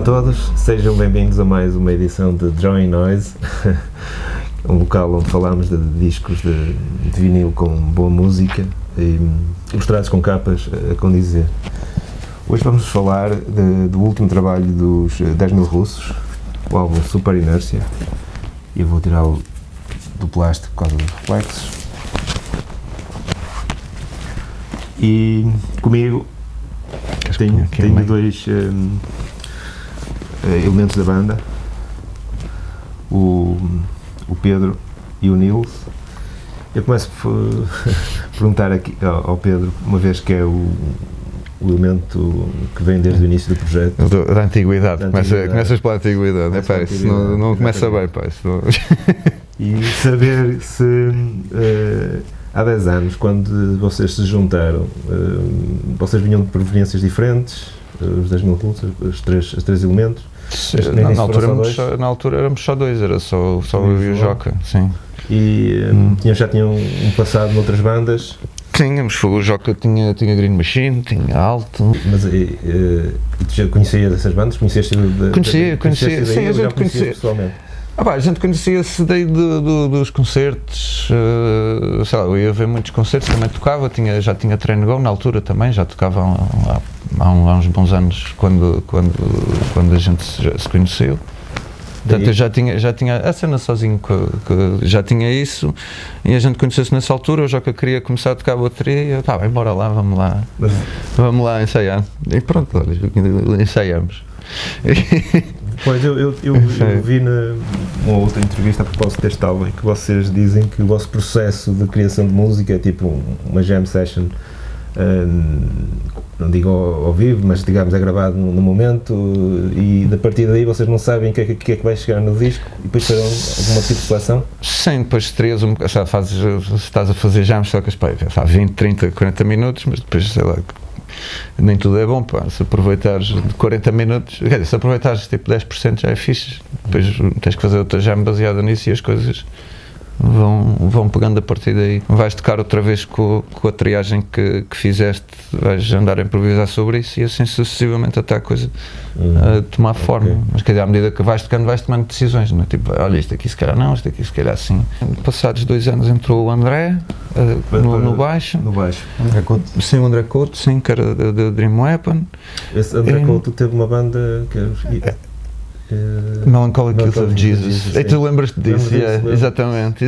todos, sejam bem-vindos a mais uma edição de Drawing Noise, um local onde falamos de discos de vinil com boa música e ilustrados com capas a condizer. Hoje vamos falar do último trabalho dos 10 Mil Russos, o álbum Super Inércia, e eu vou tirá-lo do plástico por causa dos reflexos. E comigo tenho dois elementos da banda, o Pedro e o Nils. Eu começo por perguntar aqui ao Pedro, uma vez que é o elemento que vem desde o início do projeto. Da antiguidade, começas pela antiguidade, isso não começa bem, pá, isso não... E saber se há 10 anos, quando vocês se juntaram, vocês vinham de proveniências diferentes, os 10 Mil Russos, os três elementos? Na altura éramos só dois, era só eu e o Joca, sim. E já tinham um passado noutras bandas? Tínhamos, o Joca tinha Green Machine, tinha Alto. Mas tu já conhecias essas bandas? Conhecia, sim, a gente conhecia pessoalmente. A gente conhecia-se daí dos concertos, sei lá, eu ia ver muitos concertos, também tocava, já tinha treino Go na altura também, já tocava há uns bons anos quando a gente se conheceu. Portanto, eu já tinha a cena sozinho, que já tinha isso, e a gente conheceu-se nessa altura. O Joca queria começar a tocar a bateria, e eu, bem, bora lá, vamos lá ensaiar. E pronto, olha, ensaiamos. Pois, eu vi numa outra entrevista a propósito deste álbum que vocês dizem que o vosso processo de criação de música é tipo uma jam session, não digo ao vivo, mas digamos é gravado no momento, e a partir daí vocês não sabem o que é que vai chegar no disco e depois farão alguma tipo de seleção? Sim, depois terias estás a fazer jams, só que 20, 30, 40 minutos, mas depois sei lá, nem tudo é bom, pá. Se aproveitares de 40 minutos, quer dizer, se aproveitares tipo 10% já é fixe, depois tens que fazer outra jam baseada nisso e as coisas vão pegando a partir daí. Vais tocar outra vez com a triagem que fizeste, vais andar a improvisar sobre isso e assim sucessivamente até a coisa a tomar forma. Okay. Mas quer dizer, à medida que vais tocando, vais tomando decisões, não é? Tipo, olha, isto aqui se calhar não, isto aqui se calhar sim. Passados 2 anos entrou o André no baixo. No baixo. André Couto. Sim, o André Couto, sim, que era da Dream Weapon. Esse André Couto teve uma banda que era... Melancholic Youth of Jesus. E tu lembras-te disso? Exatamente.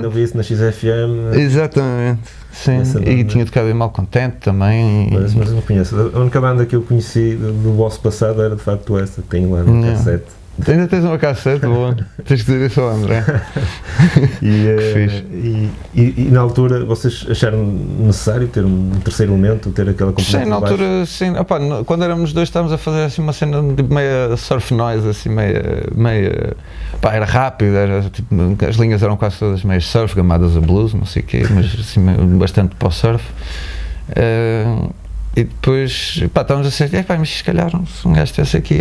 Eu vi isso na XFM. Exatamente, sim. E tinha tocado em Malcontente também. Mas não conheço. A única banda que eu conheci do vosso passado era de facto essa que tenho lá no cassete. Ainda tens uma cassete, boa. Tens que dizer isso ao André. E na altura vocês acharam necessário ter um terceiro elemento, ter aquela componente? Sim, na altura, sim. Opa, quando éramos dois estávamos a fazer assim uma cena de meia surf noise, assim meia pá, era rápido, tipo, as linhas eram quase todas meio surf, gamadas a blues, não sei o quê, mas assim bastante para o surf. E depois, estávamos a ser, mas se calhar se um gajo tivesse aqui,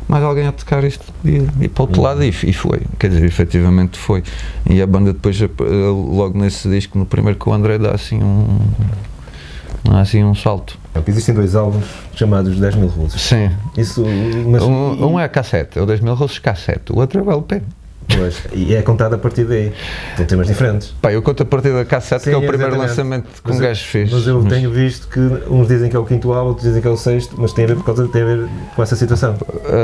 mais alguém a tocar isto e para o outro lado, e foi, quer dizer, efetivamente foi. E a banda depois, logo nesse disco, no primeiro com o André, dá assim um salto. Existem 2 álbuns chamados 10 Mil Russos. Sim. Isso, mas um é a cassete, é o 10 Mil Russos cassete, o outro é o LP. Pois, e é contado a partir daí, são temas diferentes. Eu conto a partir da cassete, sim, que é o primeiro lançamento que um gajo fez. Mas eu tenho visto que uns dizem que é o 5º álbum, outros dizem que é o 6º, mas tem a ver com essa situação.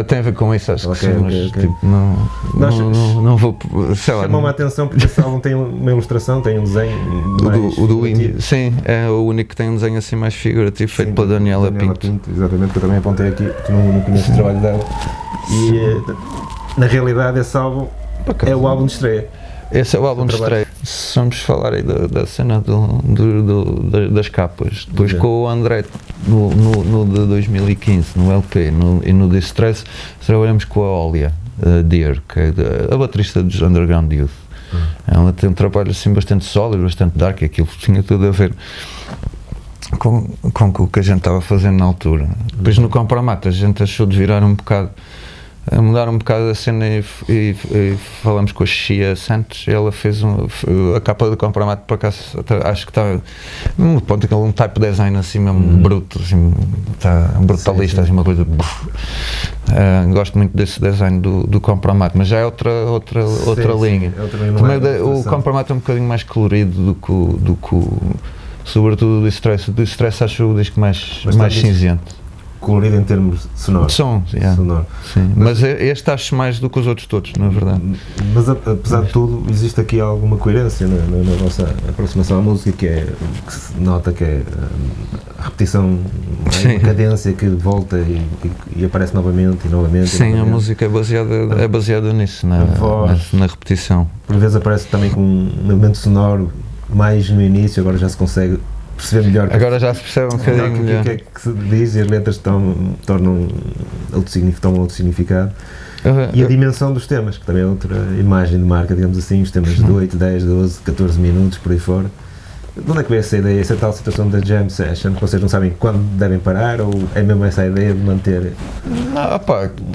Tem a ver com isso, acho que sim, mas tipo, não vou, sei lá. Chama-me a atenção porque esse álbum tem uma ilustração, tem um desenho mais o do Indie, sim, é o único que tem um desenho assim mais figurativo, feito pela Daniela Pinto. Exatamente, que eu também apontei aqui, que não conheço o trabalho dela. E na realidade esse álbum é o álbum de estreia. Esse é o álbum de estreia. Se vamos falar aí da cena das capas, depois com o André no de 2015, no LP e no Distress, trabalhamos com a Olia Deer, que é a baterista dos Underground Youth. Ela tem um trabalho assim bastante sólido, bastante dark, aquilo tinha tudo a ver com o que a gente estava fazendo na altura. Depois no Compromat a gente achou de virar um bocado a mudar um bocado a cena e falamos com a Xia Santos. Ela fez a capa do Compromat, por acaso acho que está no ponto que um type design assim mesmo bruto, assim, está brutalista, assim, uma coisa. Gosto muito desse design do Compromat, mas já é outra linha. Também o Compromat é um bocadinho mais colorido do que sobretudo do Stress acho o disco mais cinzento. Colorido em termos sonoros. Sonoro. Sim. Mas este acho mais do que os outros todos, na verdade. Mas apesar de tudo, existe aqui alguma coerência na vossa aproximação à música, que se nota que é a repetição, a cadência que volta e aparece novamente e novamente. Sim, a música é baseada nisso, na repetição. Por vezes aparece também com um elemento sonoro mais no início, agora já se consegue perceber melhor. Agora já se percebe um bocadinho melhor. O que é que se diz e as letras tornam outro significado. E a dimensão dos temas, que também é outra imagem de marca, digamos assim, os temas de 8, 10, 12, 14 minutos, por aí fora. De onde é que veio essa ideia, essa tal situação da jam session, que vocês não sabem quando devem parar, ou é mesmo essa ideia de manter?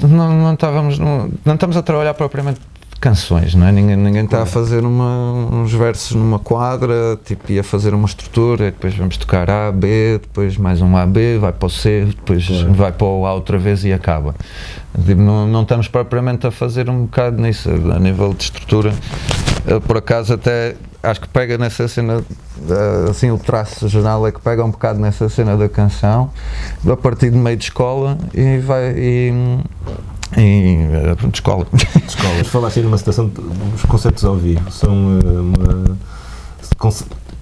Não estamos a trabalhar propriamente canções, não é? Ninguém está a fazer uns versos numa quadra, tipo, ia fazer uma estrutura, depois vamos tocar A, B, depois mais um A, B, vai para o C, depois vai para o A outra vez e acaba. Tipo, não estamos propriamente a fazer um bocado nisso, a nível de estrutura. Por acaso até acho que pega nessa cena, assim o traço geral é que pega um bocado nessa cena da canção, a partir de meio de escola e vai... de escola. Falaste aí numa citação dos concertos ao vivo,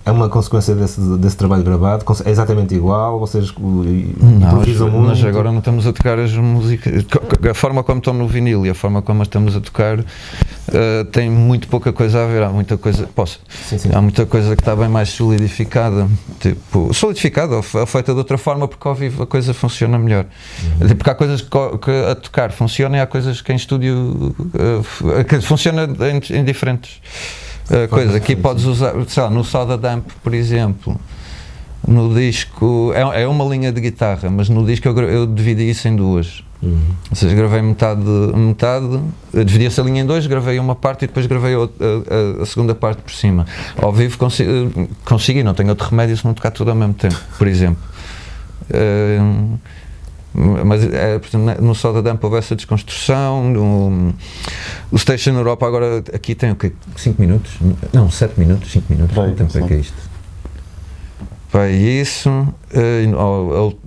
é uma consequência desse trabalho gravado? É exatamente igual? Vocês improvisam muito? Nós agora não estamos a tocar as músicas, a forma como estão no vinil e a forma como as estamos a tocar tem muito pouca coisa a ver, há muita coisa, há muita coisa que está bem mais solidificada, tipo, solidificada ou feita de outra forma, porque ao vivo a coisa funciona melhor. Porque há coisas que a tocar funcionam e há coisas que em estúdio que funciona em diferentes coisas. Aqui podes usar, sei lá, no Soda Dump, por exemplo, no disco é uma linha de guitarra, mas no disco eu dividi isso em duas. Ou seja, gravei metade, dividi essa linha em dois, gravei uma parte e depois gravei a segunda parte por cima. Ao vivo consegui, não tenho outro remédio se não tocar tudo ao mesmo tempo, por exemplo. Mas por exemplo, no Soda Dump houve essa desconstrução. O Station Europa agora aqui tem o quê? 5 minutos? Não, 7 minutos, 5 minutos. Quanto tempo é que é isto? Isso,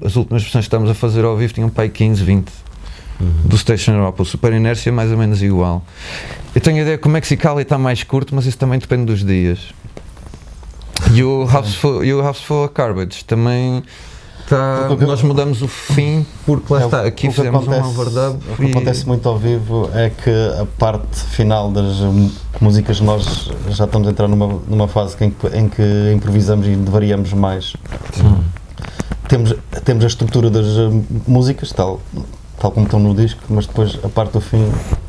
as últimas versões que estamos a fazer ao vivo tinham pai 15, 20 do Station Europa. O Super Inércia é mais ou menos igual. Eu tenho a ideia que o Mexicali está mais curto, mas isso também depende dos dias. E o House for Garbage também nós mudamos o fim porque lá está, aqui fizemos uma overdub. O que acontece muito ao vivo é que a parte final das músicas nós já estamos a entrar numa fase em que improvisamos e variamos mais. Temos a estrutura das músicas, tal como estão no disco, mas depois a parte do fim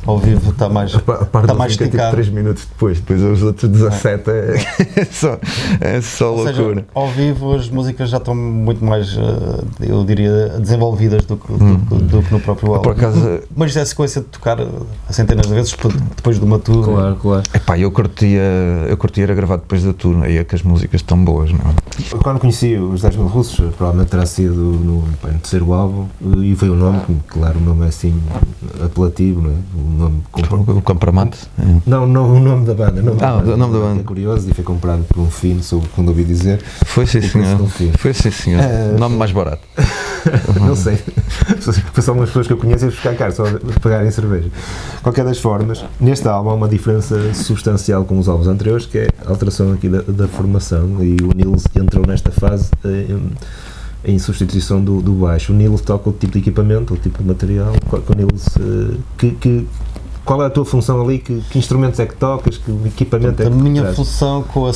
ao vivo está mais esticada. Tipo 3 minutos depois os outros 17 é só loucura. Seja, ao vivo as músicas já estão muito mais, eu diria, desenvolvidas do que no próprio álbum. Por acaso, mas é a sequência de tocar a centenas de vezes depois de uma tour. Claro. Eu curtia era gravar depois da tour, aí é que as músicas estão boas, não é? Quando conheci os 10 Mil Russos, provavelmente terá sido no terceiro álbum, e foi o nome, claro, o nome é assim apelativo, não é? O Compromat? Não, o nome da banda. O nome da banda. É curioso e foi comprado por um fino, quando ouvi dizer. Foi sim, senhor. Nome mais barato. Não sei. Foi só umas pessoas que eu conheço e buscar caro, só pagarem cerveja. Qualquer das formas, neste álbum há uma diferença substancial com os álbuns anteriores, que é a alteração aqui da formação, e o Nils entrou nesta fase em substituição do baixo. O Nils toca outro tipo de equipamento, outro tipo de material. Qual é a tua função ali? Que instrumentos é que tocas? Que equipamento é que A minha traz? função com a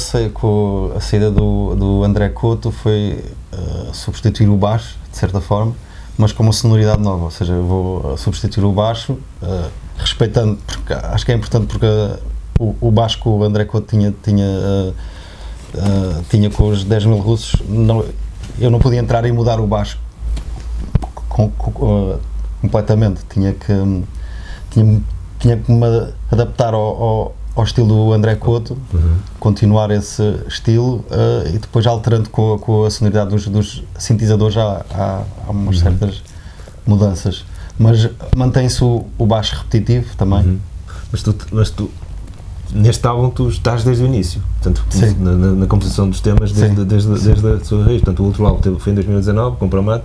saída do André Couto foi substituir o baixo, de certa forma, mas com uma sonoridade nova. Ou seja, eu vou substituir o baixo, respeitando, porque acho que é importante, porque o baixo que o André Couto tinha com os 10 Mil Russos, eu não podia entrar e mudar o baixo completamente. Tinha que tinha que me adaptar ao estilo do André Couto, continuar esse estilo e depois alterando com a sonoridade dos sintetizadores há umas certas mudanças, mas mantém-se o baixo repetitivo também. Mas tu neste álbum tu estás desde o início, portanto, na composição dos temas desde a sua raiz. Portanto, o outro álbum foi em 2019 com o Promate.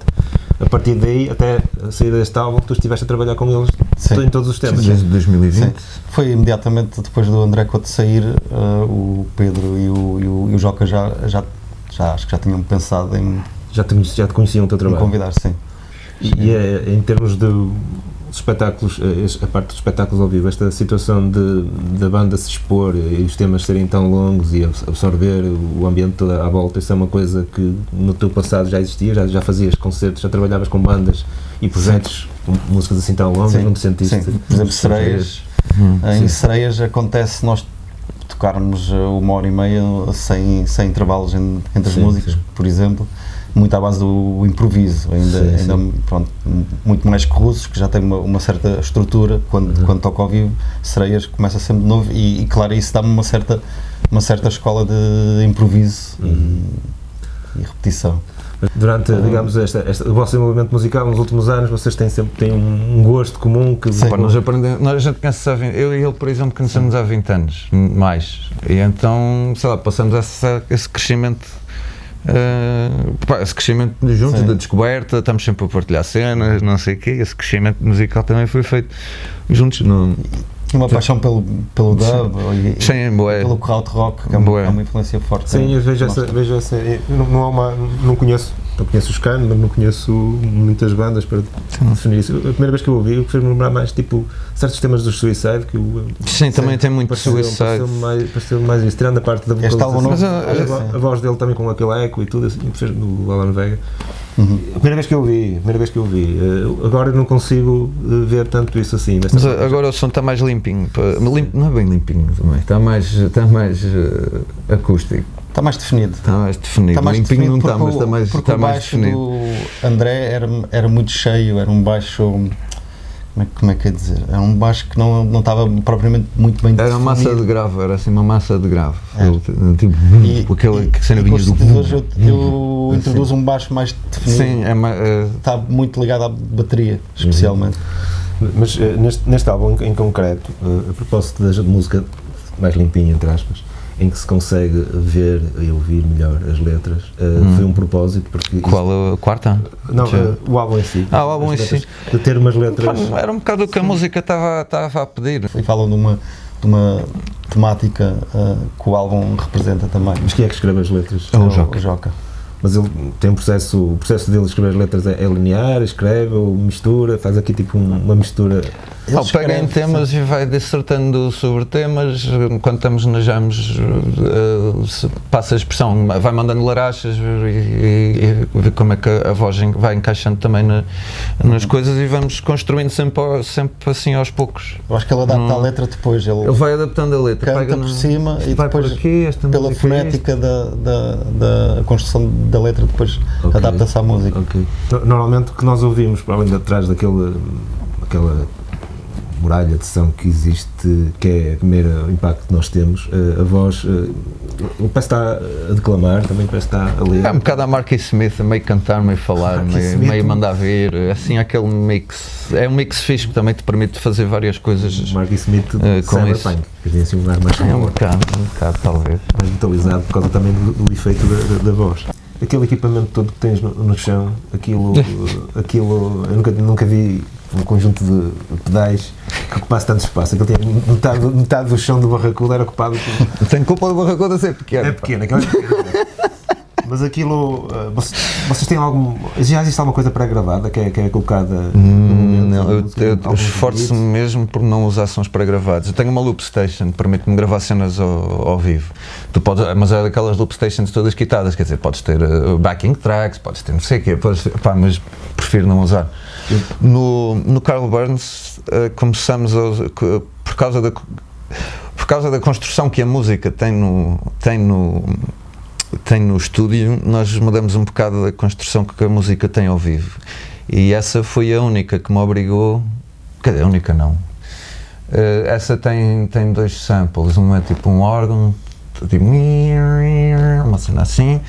A partir daí, até a saída deste álbum, tu estiveste a trabalhar com eles em todos os temas. Desde 2020. Sim. Foi imediatamente depois do André Couto sair, o Pedro e o Joca acho que já tinham pensado em já te conheciam o teu trabalho. Convidar, sim. E em termos de espetáculos, a parte dos espetáculos ao vivo, esta situação da banda se expor e os temas serem tão longos e absorver o ambiente todo à volta, isso é uma coisa que no teu passado já existia, já fazias concertos, já trabalhavas com bandas e projetos com músicas assim tão longas, não te sentiste? Sim. Por exemplo, Sereias, em Sereias acontece nós tocarmos 1h30 sem intervalos entre as músicas, por exemplo, muito à base do improviso, ainda pronto, muito mais que Russos, que já tem uma certa estrutura, quando toca ao vivo. Sereias começa sempre de novo e claro, isso dá-me uma certa escola de improviso e repetição. Durante, digamos, o vosso envolvimento musical nos últimos anos, vocês têm um gosto comum que... Nós já conhecemos eu e ele, por exemplo, conhecemos há 20 anos, mais, e então, sei lá, passamos esse crescimento juntos, da descoberta, estamos sempre a partilhar cenas, não sei o quê, esse crescimento musical também foi feito juntos. E uma paixão pelo dub e pelo krautrock, que é uma influência forte. Sim, eu vejo essa não conheço os canos, mas não conheço muitas bandas para definir isso. A primeira vez que eu ouvi, fez-me lembrar mais tipo certos temas do Suicide, que sim, também tem muito Suicide. Pareceu mais isso, tirando a parte da vocalização, a voz dele também com aquele eco e tudo assim, fez do Alan Vega. A primeira vez que eu vi, agora não consigo ver tanto isso assim. Mas agora o som está mais limpinho, não é bem limpinho também, está mais acústico. Está mais definido. Limpinho não está, mas está mais definido. Porque o baixo do André era muito cheio, era um baixo... Como é que é dizer? Era um baixo que não estava propriamente muito bem definido. Era uma massa de grave, era assim uma massa de grave. Tipo, aquela cena vinha do... Eu introduzo um baixo mais definido. Sim, está muito ligado à bateria, especialmente. Mas neste álbum em concreto, a propósito da música mais limpinha, entre aspas, em que se consegue ver e ouvir melhor as letras, foi um propósito, porque... Qual, a quarta? Não, o álbum em si. O álbum em si. De ter umas letras... Era um bocado o que a música estava a pedir. E falam de uma temática que o álbum representa também. Mas quem é que escreve as letras? O Joca. Mas ele tem o processo dele de escrever as letras é linear, escreve ou mistura, faz aqui tipo uma mistura... Ele pega em temas e vai dissertando sobre temas, quando estamos nas jams passa a expressão, vai mandando larachas e ver como é que a voz vai encaixando também nas coisas e vamos construindo sempre assim aos poucos. Eu acho que ele adapta a letra depois, ele vai adaptando a letra, canta por cima e depois aqui, pela fonética da construção da letra depois adapta-se à música. Normalmente o que nós ouvimos, para além de atrás daquela muralha de som que existe, que é o primeiro impacto que nós temos, a voz, parece que está a declamar, também parece que está a ler. É um bocado a Marky Smith, meio cantar, meio falar, meio mandar vir, assim aquele mix, é um mix fixe que também te permite fazer várias coisas. Marky Smith com Cyberpunk, que tem assim um ar mais um bocado talvez. Mais metalizado por causa também do efeito da voz. Aquele equipamento todo que tens no chão, aquilo eu nunca vi um conjunto de pedais que ocupasse tanto espaço. Aquilo tinha metade do chão do Barracuda era ocupado por... Não tenho culpa do Barracuda ser pequeno. É pequeno, mas aquilo, vocês têm já existe alguma coisa pré-gravada que é colocada no momento? Não, eu esforço-me mesmo por não usar sons pré-gravados. Eu tenho uma loop station, permite-me gravar cenas ao vivo. Mas é daquelas loop stations todas quitadas, quer dizer, podes ter backing tracks, podes ter não sei o quê, mas prefiro não usar. No Carl Burns começamos por causa da construção que a música tem no estúdio, nós mudamos um bocado da construção que a música tem ao vivo, e essa foi a única que me obrigou, quer dizer, a única não, Essa tem 2 samples, uma é tipo um órgão, tipo uma cena assim,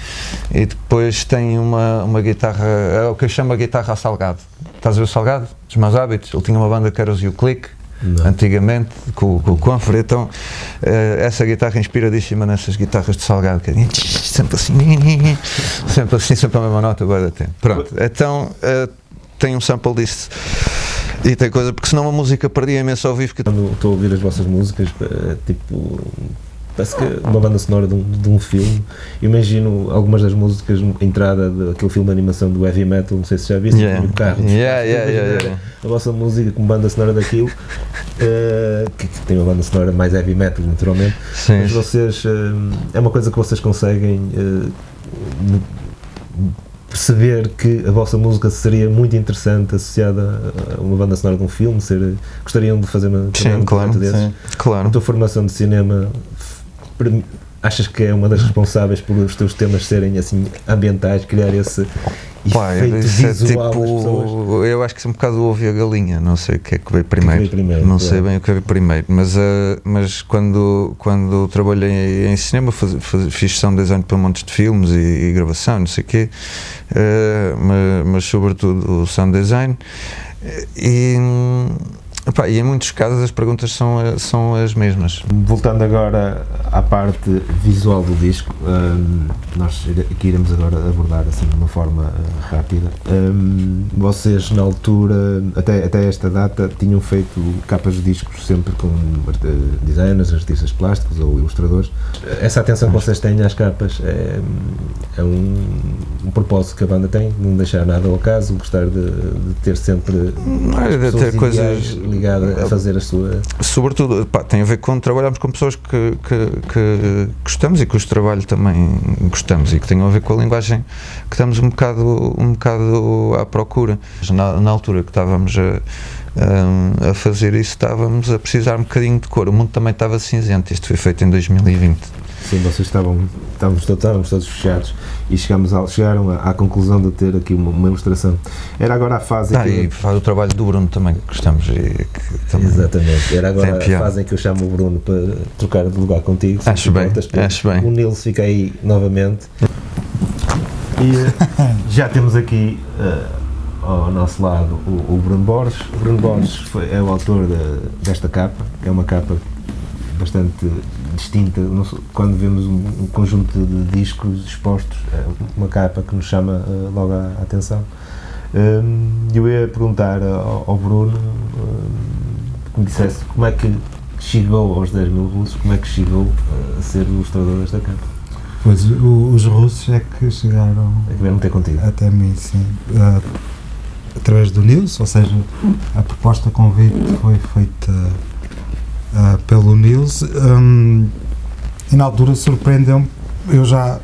e depois tem uma guitarra, é o que eu chamo a guitarra a Salgado. Estás a ver o Salgado? Dos Maus Hábitos? Ele tinha uma banda que era os You Click, antigamente, com o Confer, então essa guitarra inspiradíssima nessas guitarras de Salgado, que é sempre assim, sempre a mesma nota, agora da tempo. Pronto, então tem um sample disso. E tem coisa, porque senão a música perdia imenso ao vivo. Quando estou a ouvir as vossas músicas, tipo, parece que uma banda sonora de um filme. Imagino algumas das músicas, a entrada daquele filme de animação do Heavy Metal, não sei se já viste, o carro. A vossa música como banda sonora daquilo, que tem uma banda sonora mais Heavy Metal, naturalmente. Sim. Mas vocês, é uma coisa que vocês conseguem perceber que a vossa música seria muito interessante associada a uma banda sonora de um filme, gostariam de fazer uma projeto desses? Sim, claro. A tua formação de cinema, achas que é uma das responsáveis por os teus temas serem assim ambientais, criar esse efeito visual das pessoas? Eu acho que é um bocado o ovo e a galinha, não sei o que é que veio primeiro, não sei bem o que veio primeiro, mas quando trabalhei em cinema fiz sound design para montes de filmes e gravação, não sei o quê, mas sobretudo o sound design, e em muitos casos as perguntas são as mesmas. Voltando agora à parte visual do disco, nós aqui iremos agora abordar assim de uma forma rápida. Vocês na altura, até esta data, tinham feito capas de discos sempre com designers, artistas plásticos ou ilustradores. Essa atenção que vocês têm às capas é um propósito que a banda tem, não deixar nada ao acaso, gostar de ter sempre ter coisas ligada a fazer a sua... Sobretudo, tem a ver com trabalharmos com pessoas que gostamos e cujo trabalho também gostamos e que tenham a ver com a linguagem que estamos um bocado à procura. Na altura que estávamos a fazer isso, estávamos a precisar um bocadinho de cor. O mundo também estava cinzento. Isto foi feito em 2020. Sim, vocês estávamos todos fechados e chegaram à conclusão de ter aqui uma ilustração. Era agora a fase e faz o trabalho do Bruno também, que gostamos. Exatamente, era agora a fase em que eu chamo o Bruno para trocar de lugar contigo. Acho bem. O Nils fica aí novamente. E já temos aqui ao nosso lado o Bruno Borges. O Bruno Borges é o autor desta capa, que é uma capa bastante distinta. Quando vemos um conjunto de discos expostos, é uma capa que nos chama logo a atenção. Eu ia perguntar ao Bruno que me dissesse como é que chegou aos 10 mil russos, como é que chegou a ser o ilustrador desta capa. Pois, os russos é que chegaram vieram ter contigo. Até mim, sim. Através do Nils, ou seja, a proposta convite foi feita pelo Nils, e na altura surpreendeu-me. Eu já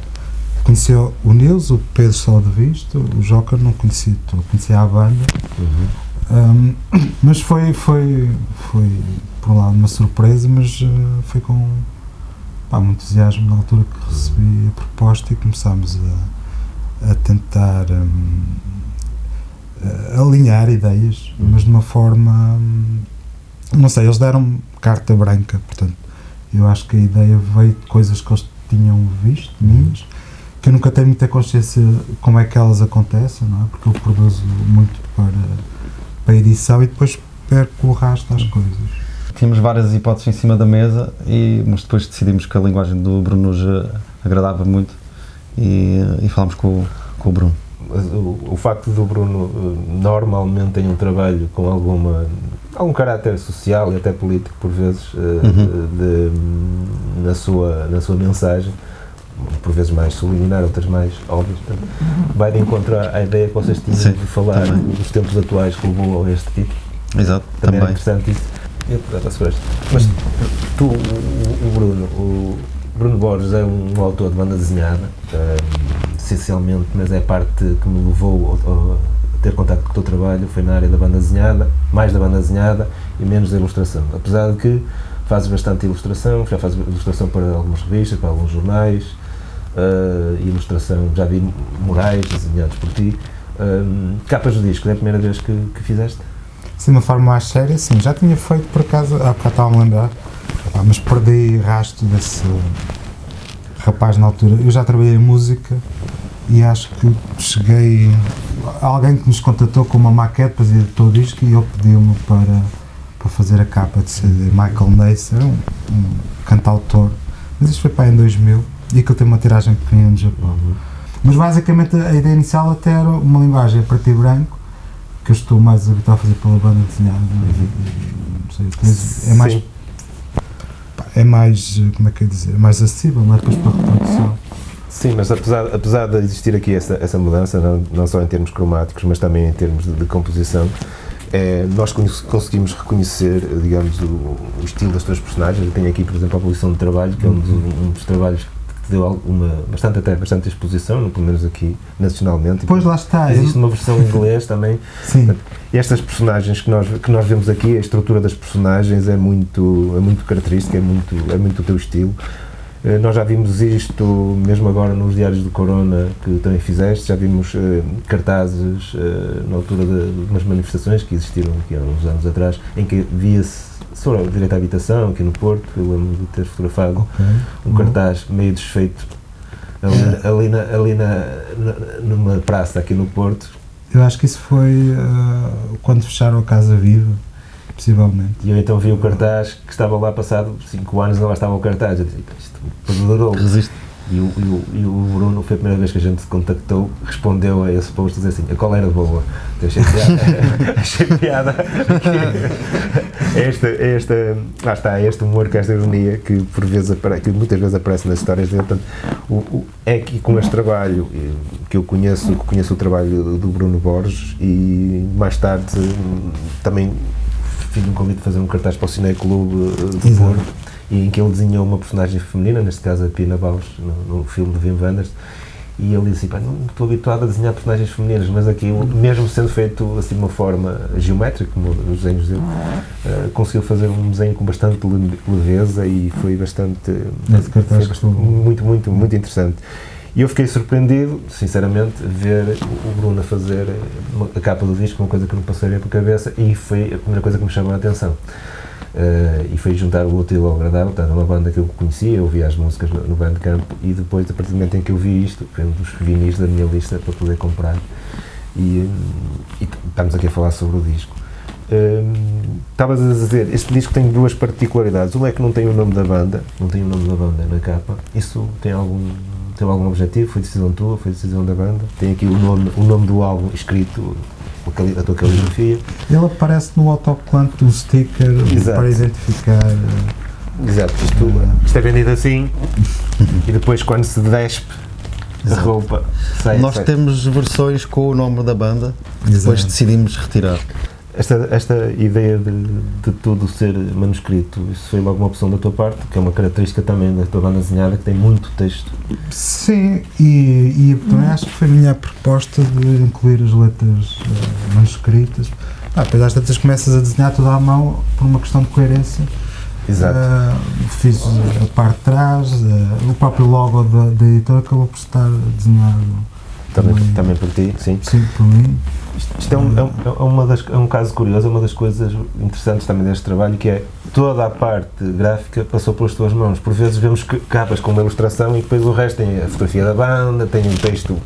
conhecia o Nils, o Pedro só de visto, o Joker não conhecia, conhecia a banda, mas foi por um lado uma surpresa, mas foi com muito entusiasmo na altura que recebi a proposta e começámos a tentar alinhar ideias, mas de uma forma, não sei, eles deram carta branca, portanto, eu acho que a ideia veio de coisas que eles tinham visto, minhas, que eu nunca tenho muita consciência como é que elas acontecem, não é? Porque eu produzo muito para edição e depois perco o rastro das coisas. Tínhamos várias hipóteses em cima da mesa, mas depois decidimos que a linguagem do Bruno nos agradava muito e falámos com o Bruno. O facto do Bruno normalmente tem um trabalho com algum caráter social e até político por vezes na sua mensagem, por vezes mais subliminar, outras mais óbvias, vai de encontro à ideia que vocês tinham de falar dos tempos atuais que levou a este título. Exato, também é interessante isso. Mas tu, o Bruno Borges é um autor de banda desenhada, essencialmente, mas é a parte que me levou a ter contato com o teu trabalho, foi na área da banda desenhada, mais da banda desenhada e menos da ilustração. Apesar de que fazes bastante ilustração, já fazes ilustração para algumas revistas, para alguns jornais, ilustração, já vi murais desenhados por ti. Capas de disco, é a primeira vez que fizeste? assim, de uma forma mais séria, sim, já tinha feito por acaso, há bocado estava a lembrar, mas perdi rastro desse rapaz na altura. Eu já trabalhei em música e acho que cheguei, alguém que nos contatou com uma maquete para fazer todo o disco e ele pediu-me para fazer a capa de CD. Michael Neisser, um cantautor, mas isto foi para em 2000 e aquilo tem uma tiragem pequenina no Japão. Mas basicamente a ideia inicial até era uma linguagem a preto e branco, que eu estou mais habituado a fazer pela banda desenhada, não sei, é mais, como é que é dizer, mais acessível, não é, depois para a reprodução. Sim, mas apesar de existir aqui essa mudança, não só em termos cromáticos, mas também em termos de composição, nós conseguimos reconhecer, digamos, o estilo das tuas personagens. Eu tenho aqui, por exemplo, a Abolição do Trabalho, que é um dos trabalhos que deu bastante exposição, pelo menos aqui, nacionalmente. Pois lá está. Existe uma versão em inglês também. Sim. E estas personagens que nós vemos aqui, a estrutura das personagens é muito característica, é muito o teu estilo. Nós já vimos isto, mesmo agora nos Diários do Corona, que também fizeste, já vimos cartazes na altura de umas manifestações que existiram aqui há uns anos atrás, em que via-se sobre o direito à habitação, aqui no Porto. Eu lembro de ter fotografado um cartaz meio desfeito ali numa praça aqui no Porto. Eu acho que isso foi quando fecharam a Casa Viva, possivelmente. E eu então vi o cartaz que estava lá passado 5 anos, não lá estava o cartaz. Eu disse, isto perdurou. Resiste. E o Bruno, foi a primeira vez que a gente se contactou, respondeu a esse post e disse assim, a cola era boa. Eu achei piada. Este humor, esta ironia que por vezes que muitas vezes aparece nas histórias dele. Portanto, é que com este trabalho que eu conheço o trabalho do Bruno Borges, e mais tarde também fiz um convite de fazer um cartaz para o Cineclube do Porto, em que ele desenhou uma personagem feminina, neste caso a Pina Bausch, no filme de Wim Wenders, e ele disse assim, não estou habituado a desenhar personagens femininas, mas aquilo, mesmo sendo feito assim de uma forma geométrica, como os desenhos dele, conseguiu fazer um desenho com bastante leveza e foi muito interessante. E eu fiquei surpreendido, sinceramente, ver o Bruno a fazer a capa do disco, uma coisa que não passaria pela cabeça, e foi a primeira coisa que me chamou a atenção. E foi juntar o útil ao agradável. Portanto, uma banda que eu conhecia, eu ouvia as músicas no Bandcamp, e depois, a partir do momento em que eu vi isto, foi um dos vinis da minha lista para poder comprar, e estamos aqui a falar sobre o disco. Estavas a dizer, este disco tem duas particularidades. Uma é que não tem o nome da banda na capa. Isso teve algum objetivo? Foi decisão tua? Foi decisão da banda? Tem aqui o nome do álbum escrito, a tua caligrafia. Ele aparece no autocolante do sticker. Exato. Para identificar. Exato, isto é vendido assim e depois quando se despe a roupa sai. Nós temos versões com o nome da banda, depois decidimos retirar. Esta ideia de tudo ser manuscrito, isso foi logo uma opção da tua parte, que é uma característica também da tua banda desenhada, que tem muito texto. Sim, e também acho que foi a minha proposta de incluir as letras manuscritas. Depois às tantas começas a desenhar tudo à mão por uma questão de coerência. Exato. Fiz a parte de trás, o próprio logo da editora acabou por estar desenhado. Também por ti, sim. Sim, por mim. Isto é um caso curioso, é uma das coisas interessantes também deste trabalho, que é toda a parte gráfica passou pelas tuas mãos. Por vezes vemos capas com uma ilustração e depois o resto tem a fotografia da banda, tem um texto,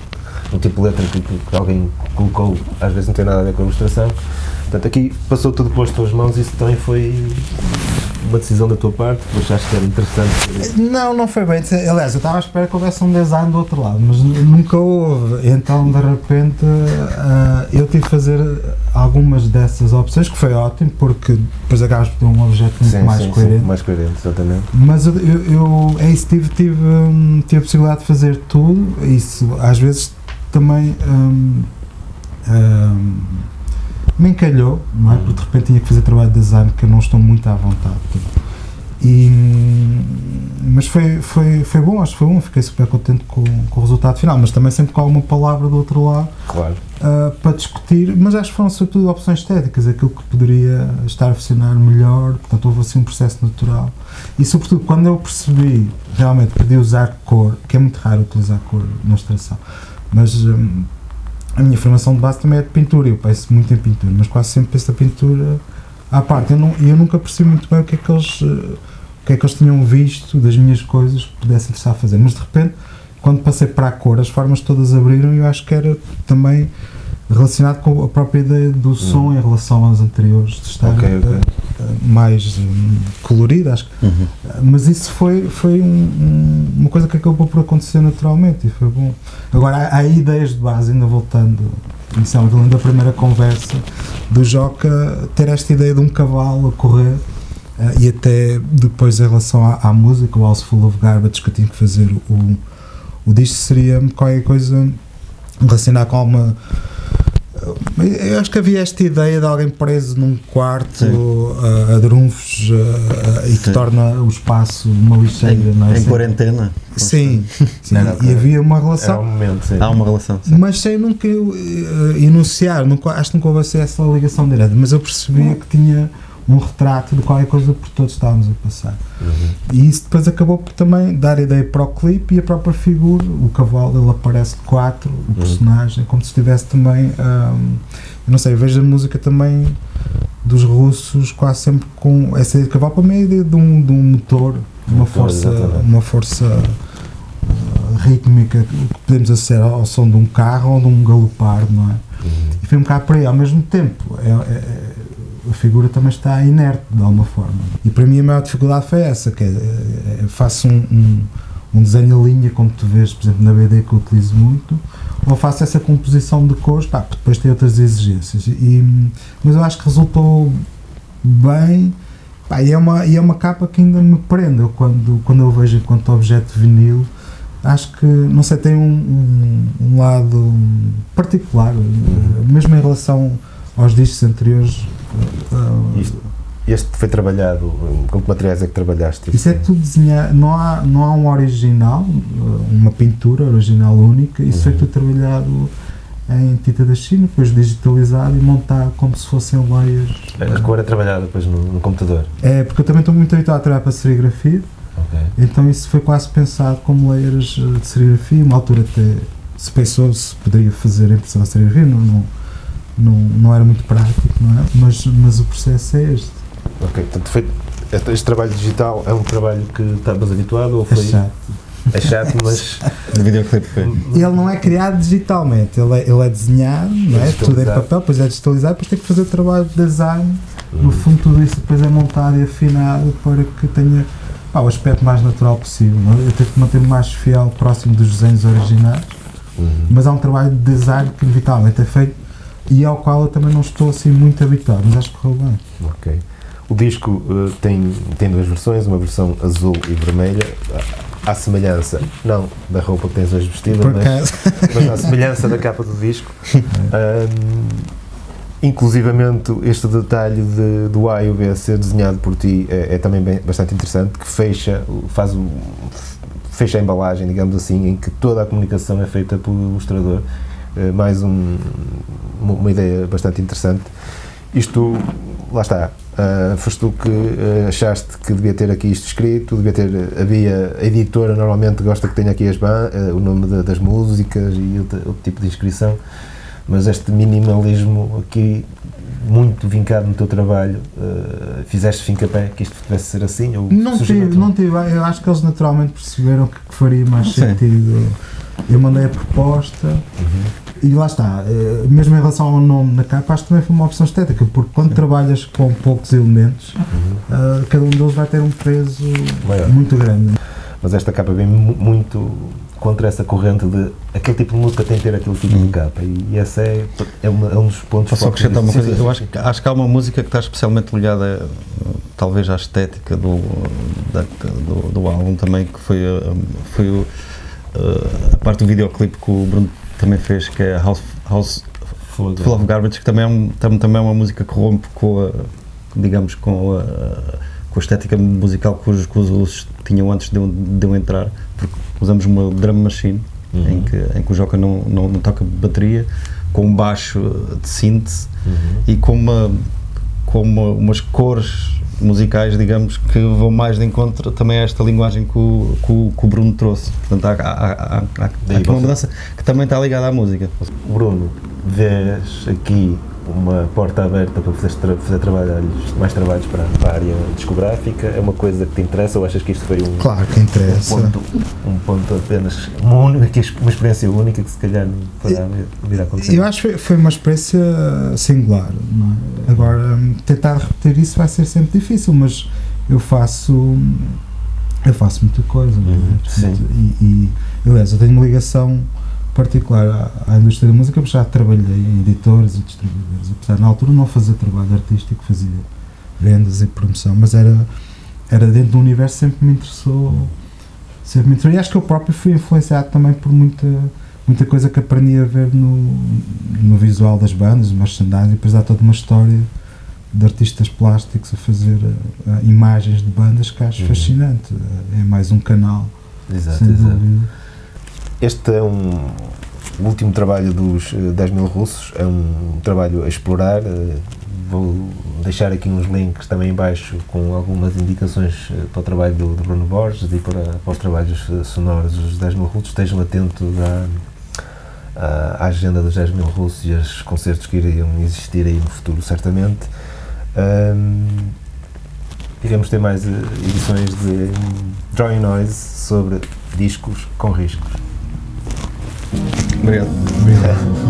um tipo de letra que alguém colocou, às vezes não tem nada a ver com a ilustração. Portanto, aqui passou tudo pelas tuas mãos e isso também foi uma decisão da tua parte, tu achaste que era interessante? Não foi bem. Aliás, eu estava à espera que houvesse um design do outro lado, mas nunca houve. Então, de repente, eu tive de fazer algumas dessas opções, que foi ótimo, porque depois acabas por ter um objeto muito mais coerente. Sim, mais coerente, exatamente. Mas tive a possibilidade de fazer tudo. Isso, às vezes, também me encalhou, não é? Porque de repente tinha que fazer trabalho de design que eu não estou muito à vontade. Mas foi bom, acho que foi bom, fiquei super contente com o resultado final, mas também sempre com alguma palavra do outro lado, claro, para discutir, mas acho que foram sobretudo opções estéticas, aquilo que poderia estar a funcionar melhor, portanto houve assim um processo natural. E sobretudo quando eu percebi realmente que podia usar cor, que é muito raro utilizar cor na ilustração, mas a minha formação de base também é de pintura, eu penso muito em pintura, mas quase sempre penso a pintura à parte. Eu nunca percebi muito bem o que é que eles tinham visto das minhas coisas que pudessem estar a fazer, mas de repente, quando passei para a cor, as formas todas abriram e eu acho que era também relacionado com a própria ideia do som em relação às anteriores, de estar mais colorido, acho que. Mas isso foi uma coisa que acabou por acontecer naturalmente e foi bom. Agora, há ideias de base, ainda voltando inicialmente da primeira conversa do Joca, ter esta ideia de um cavalo a correr, e até depois em relação à música, o House Full of Garbage, que eu tinha que fazer o disco, seria qualquer coisa relacionada com alguma. Eu acho que havia esta ideia de alguém preso num quarto a drunfos e que torna o espaço uma lixeira, não é? Em quarentena. Sim, e havia uma relação. Era um momento, sim. Há uma relação, sim. Mas sem nunca enunciar, acho que nunca houve essa ligação direta, mas eu percebia que tinha um retrato de qualquer coisa por todos estávamos a passar. E isso depois acabou por também dar ideia para o clipe e a própria figura, o cavalo, ele aparece de 4, o personagem, como se estivesse também, eu não sei, eu vejo a música também dos russos quase sempre com essa ideia de cavalo, para mim é a ideia de um motor, uma força rítmica que podemos associar ao som de um carro ou de um galopar, não é? E foi um bocado por aí, ao mesmo tempo, a figura também está inerte de alguma forma. E para mim a maior dificuldade foi essa, que faço um desenho a linha, como tu vês, por exemplo, na BD, que eu utilizo muito, ou faço essa composição de cores, que depois tem outras exigências. Mas eu acho que resultou bem, e é uma capa que ainda me prende. Eu, quando eu vejo enquanto objeto de vinil, acho que, não sei, tem um lado particular, mesmo em relação aos discos anteriores. Este foi trabalhado, com que materiais é que trabalhaste? Isso é tudo desenhado, não há um original, uma pintura original única, isso foi tudo trabalhado em tinta da China, depois digitalizado e montado como se fossem layers. A cor é trabalhada depois no computador? É, porque eu também estou muito habituado a trabalhar para serigrafia, então isso foi quase pensado como layers de serigrafia. Uma altura até se pensou se poderia fazer impressão de serigrafia, não era muito prático, não é? Mas o processo é este. Ok, portanto, este trabalho digital é um trabalho que estavas habituado ou foi? É chato. É chato, mas... O videoclipe foi. Ele não é criado digitalmente, ele é desenhado, não é? Tudo em papel, depois é digitalizado, depois tem que fazer o trabalho de design. No fundo, tudo isso depois é montado e afinado para que tenha o aspecto mais natural possível. Não é? Eu tenho que manter-me mais fiel, próximo dos desenhos originais, mas há um trabalho de design que inevitavelmente é feito e ao qual eu também não estou assim muito habituado, mas acho que correu bem. Ok. O disco tem duas versões, uma versão azul e vermelha, à semelhança, não da roupa que tens hoje vestida, mas à semelhança da capa do disco. Inclusivamente este detalhe do A e o B ser desenhado por ti é também bastante interessante, que fecha a embalagem, digamos assim, em que toda a comunicação é feita pelo ilustrador. Mais uma ideia bastante interessante. Isto, lá está, foste tu que achaste que devia ter aqui isto escrito, havia a editora normalmente gosta que tenha aqui o nome das músicas e outro tipo de inscrição, mas este minimalismo aqui, muito vincado no teu trabalho, fizeste fincapé que isto devesse ser assim? Ou não tive, eu acho que eles naturalmente perceberam que faria mais sentido. Eu mandei a proposta e lá está, mesmo em relação ao nome na capa, acho que também foi uma opção estética, porque quando trabalhas com poucos elementos, cada um deles vai ter um peso muito grande. Mas esta capa vem muito contra essa corrente de aquele tipo de música tem que ter aquele tipo de capa, e essa é um dos pontos. Posso acrescentar uma coisa? Eu acho que há uma música que está especialmente ligada talvez à estética do álbum também, que foi a parte do videoclipe que o Bruno também fez, que é House Full of Garbage, que também é uma música que rompe com a estética musical que os russos tinham antes de eu entrar, porque usamos uma drum machine em que o Joca não toca bateria, com um baixo de síntese e com umas cores musicais, digamos, que vão mais de encontro também a esta linguagem que o Bruno trouxe. Portanto, há aqui uma mudança que também está ligada à música. Bruno, vês aqui uma porta aberta para fazer mais trabalhos para a área discográfica? É uma coisa que te interessa ou achas que isto foi Claro que interessa. um ponto apenas, uma experiência única que se calhar não poderá vir a acontecer? Eu acho que foi uma experiência singular, não é? Agora, tentar repetir isso vai ser sempre difícil, mas eu faço muita coisa, não é? Sim. E aliás, eu tenho uma ligação particular à indústria da música, porque já trabalhei em editores e distribuidores, apesar na altura não fazer trabalho artístico, fazia vendas e promoção, mas era dentro do universo, sempre me interessou, e acho que eu próprio fui influenciado também por muita coisa que aprendi a ver no visual das bandas, no merchandising, e depois há toda uma história de artistas plásticos a fazer imagens de bandas que acho fascinante. É mais um canal. Exato, sem exato. dúvida. Este é o último trabalho dos 10 mil russos, é um trabalho a explorar. Vou deixar aqui uns links também em baixo com algumas indicações para o trabalho do Bruno Borges e para os trabalhos sonoros dos 10 mil russos. Estejam atentos à agenda dos 10 mil russos e aos concertos que iriam existir aí no futuro, certamente. Iremos ter mais edições de Drawing Noise sobre discos com riscos. Obrigado. Obrigado.